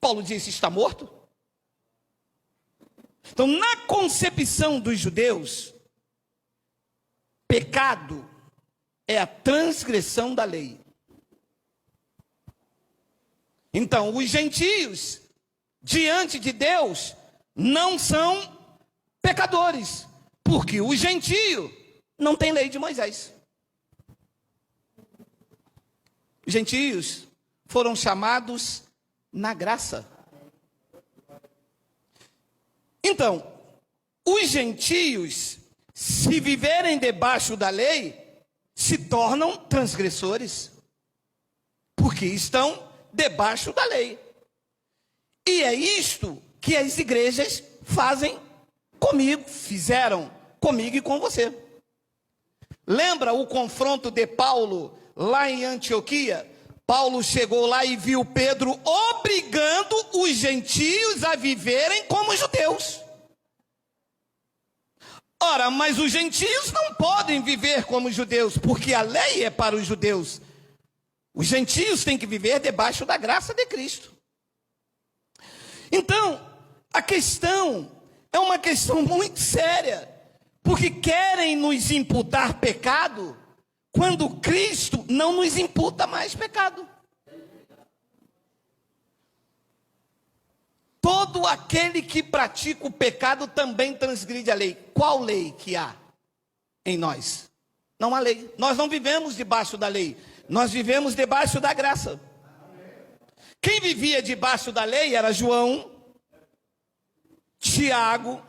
Paulo disse: está morto. Então, na concepção dos judeus, pecado é a transgressão da lei. Então, os gentios, diante de Deus, não são pecadores, porque o gentio não tem lei de Moisés. Os gentios foram chamados na graça. Então, os gentios, se viverem debaixo da lei, se tornam transgressores, porque estão debaixo da lei. E é isto que as igrejas fazem comigo, fizeram comigo e com você. Lembra o confronto de Paulo lá em Antioquia? Paulo chegou lá e viu Pedro obrigando os gentios a viverem como judeus. Ora, mas os gentios não podem viver como judeus, porque a lei é para os judeus. Os gentios têm que viver debaixo da graça de Cristo. Então, a questão é uma questão muito séria, porque querem nos imputar pecado, quando Cristo não nos imputa mais pecado. Todo aquele que pratica o pecado também transgride a lei. Qual lei que há em nós? Não há lei. Nós não vivemos debaixo da lei. Nós vivemos debaixo da graça. Quem vivia debaixo da lei era João, Tiago,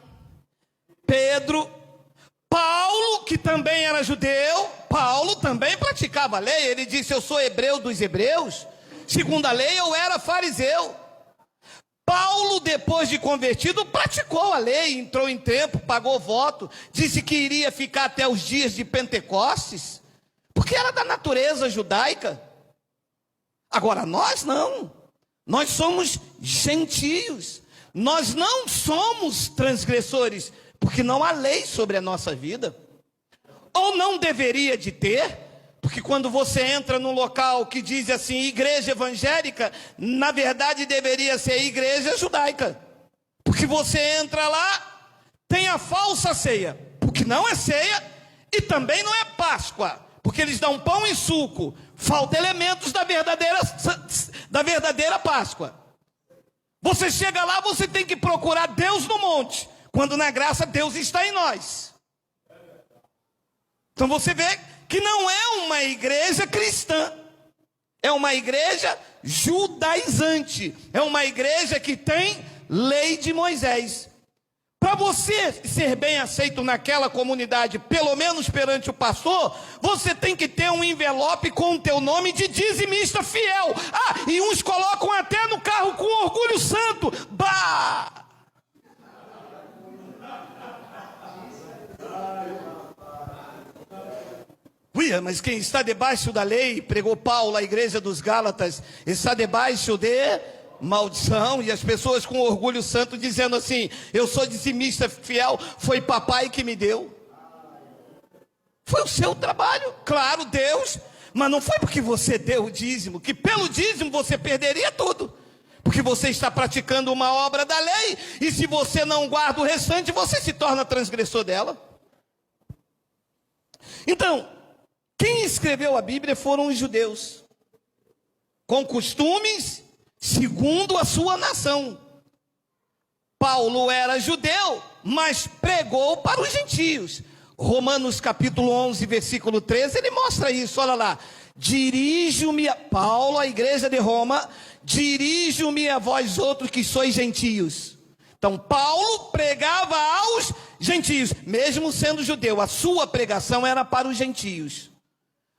Pedro, Paulo, que também era judeu. Paulo também praticava a lei. Ele disse: eu sou hebreu dos hebreus. Segundo a lei, eu era fariseu. Paulo, depois de convertido, praticou a lei, entrou em templo, pagou voto, disse que iria ficar até os dias de Pentecostes, porque era da natureza judaica. Agora, nós não. Nós somos gentios. Nós não somos transgressores, porque não há lei sobre a nossa vida. Ou não deveria de ter, porque quando você entra num local que diz assim, igreja evangélica, na verdade deveria ser igreja judaica. Porque você entra lá, tem a falsa ceia, porque não é ceia e também não é Páscoa, porque eles dão pão e suco, falta elementos da verdadeira Páscoa. Você chega lá, você tem que procurar Deus no monte, quando na graça Deus está em nós. Então você vê que não é uma igreja cristã, é uma igreja judaizante, é uma igreja que tem lei de Moisés. Para você ser bem aceito naquela comunidade, pelo menos perante o pastor, você tem que ter um envelope com o teu nome de dizimista fiel. Ah, e uns colocam até no carro com orgulho santo. Bah! Uia, mas quem está debaixo da lei, pregou Paulo à igreja dos Gálatas, está debaixo de maldição. E as pessoas com orgulho santo dizendo assim: eu sou dizimista fiel, foi papai que me deu. Foi o seu trabalho, claro, Deus, mas não foi porque você deu o dízimo, que pelo dízimo você perderia tudo. Porque você está praticando uma obra da lei, e se você não guarda o restante, você se torna transgressor dela. Então, quem escreveu a Bíblia foram os judeus, com costumes segundo a sua nação. Paulo era judeu, mas pregou para os gentios. Romanos capítulo 11, versículo 13, ele mostra isso, olha lá. Dirijo-me, Paulo, à igreja de Roma, dirijo-me a vós outros que sois gentios. Então Paulo pregava aos gentios, mesmo sendo judeu, a sua pregação era para os gentios.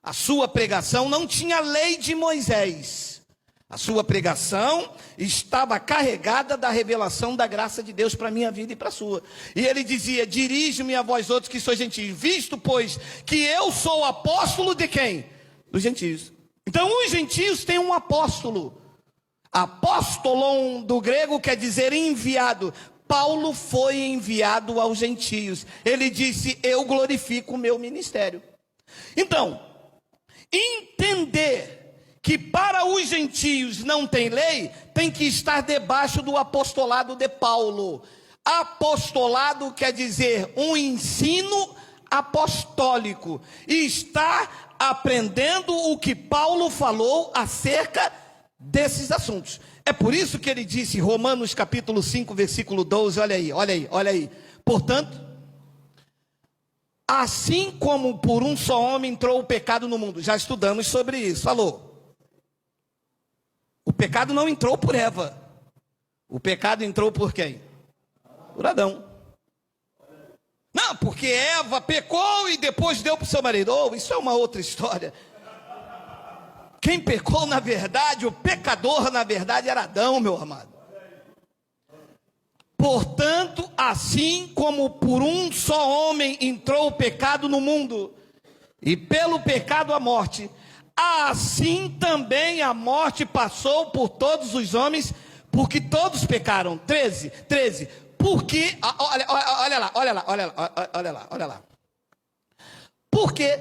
A sua pregação não tinha lei de Moisés. A sua pregação estava carregada da revelação da graça de Deus para a minha vida e para a sua. E ele dizia: dirige-me a vós outros que sois gentios, visto pois que eu sou apóstolo de quem? Dos gentios. Então os gentios têm um apóstolo. Apóstolon do grego quer dizer enviado. Paulo foi enviado aos gentios. Ele disse: eu glorifico o meu ministério. Então, entender que para os gentios não tem lei, tem que estar debaixo do apostolado de Paulo. Apostolado quer dizer um ensino apostólico. E está aprendendo o que Paulo falou acerca desses assuntos. É por isso que ele disse, Romanos capítulo 5, versículo 12, olha aí. Portanto, assim como por um só homem entrou o pecado no mundo. Já estudamos sobre isso, falou. O pecado não entrou por Eva. O pecado entrou por quem? Por Adão. Não, porque Eva pecou e depois deu para o seu marido. Oh, isso é uma outra história. Quem pecou na verdade, o pecador na verdade era Adão, meu amado. Portanto, assim como por um só homem entrou o pecado no mundo, e pelo pecado a morte, assim também a morte passou por todos os homens, porque todos pecaram. 13. Porque, olha lá. Porque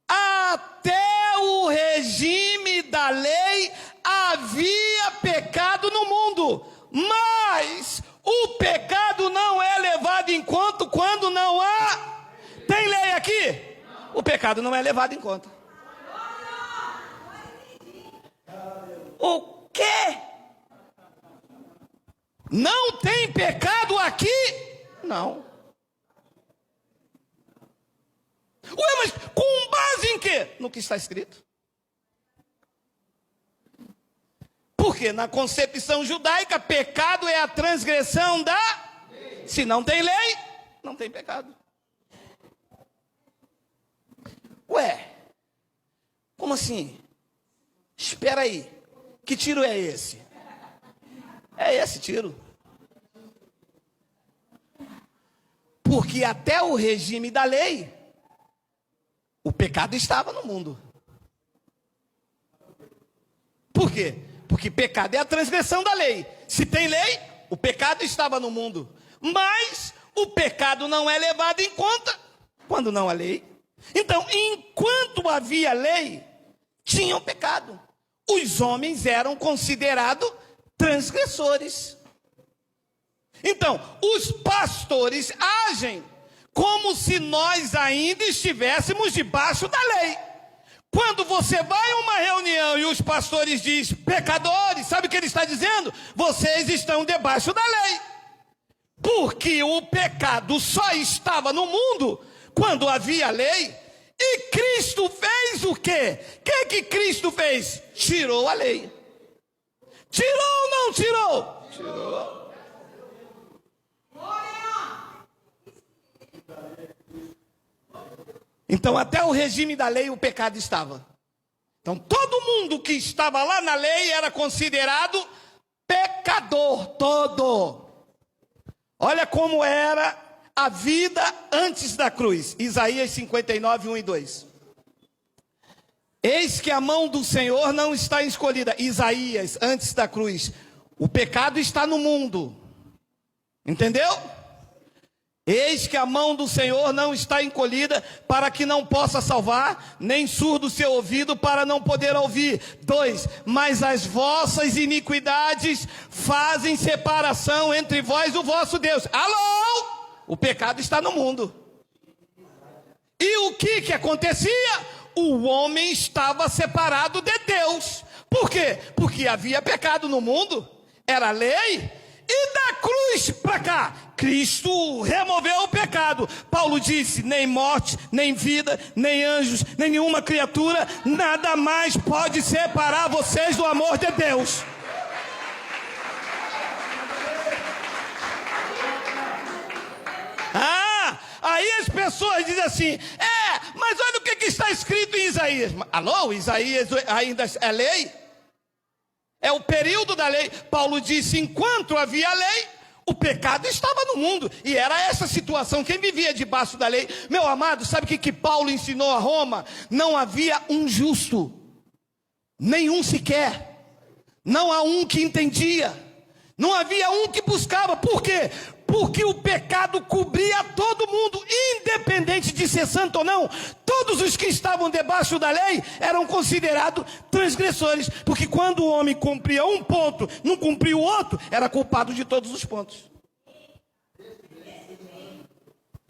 até o regime da lei havia pecado no mundo, mas o pecado não é levado em conta quando não há. Tem lei aqui? O pecado não é levado em conta. O quê? Não tem pecado aqui? Não. Ué, mas com base em quê? No que está escrito. Porque na concepção judaica, pecado é a transgressão da lei. Se não tem lei, não tem pecado. Ué, como assim? Espera aí, que tiro é esse? É esse tiro. Porque até o regime da lei, o pecado estava no mundo. Por quê? Porque pecado é a transgressão da lei. Se tem lei, o pecado estava no mundo. Mas o pecado não é levado em conta quando não há lei. Então, enquanto havia lei, tinham pecado. Os homens eram considerados transgressores. Então, os pastores agem como se nós ainda estivéssemos debaixo da lei. Quando você vai a uma reunião e os pastores dizem, pecadores, sabe o que ele está dizendo? Vocês estão debaixo da lei. Porque o pecado só estava no mundo quando havia lei. E Cristo fez o quê? O que Cristo fez? Tirou a lei. Tirou ou não tirou? Tirou. Então, até o regime da lei, o pecado estava. Então, todo mundo que estava lá na lei era considerado pecador, todo. Olha como era a vida antes da cruz. Isaías 59, 1 e 2. Eis que a mão do Senhor não está escolhida. Isaías, antes da cruz. O pecado está no mundo. Entendeu? Eis que a mão do Senhor não está encolhida para que não possa salvar, nem surdo seu ouvido para não poder ouvir. 2, mas as vossas iniquidades fazem separação entre vós e o vosso Deus. Alô? O pecado está no mundo. E o que acontecia? O homem estava separado de Deus. Por quê? Porque havia pecado no mundo, era lei. E da cruz para cá, Cristo removeu o pecado. Paulo disse, nem morte, nem vida, nem anjos, nem nenhuma criatura, nada mais pode separar vocês do amor de Deus. Aí as pessoas dizem assim, mas olha o que está escrito em Isaías. Alô, Isaías ainda é lei? É o período da lei. Paulo disse, enquanto havia lei, o pecado estava no mundo. E era essa situação, quem vivia debaixo da lei. Meu amado, sabe o que Paulo ensinou a Roma? Não havia um justo, nenhum sequer. Não há um que entendia. Não havia um que buscava. Por quê? Porque o pecado cobria todo mundo, independente de ser santo ou não. Todos os que estavam debaixo da lei eram considerados transgressores. Porque quando o homem cumpria um ponto, não cumpria o outro, era culpado de todos os pontos.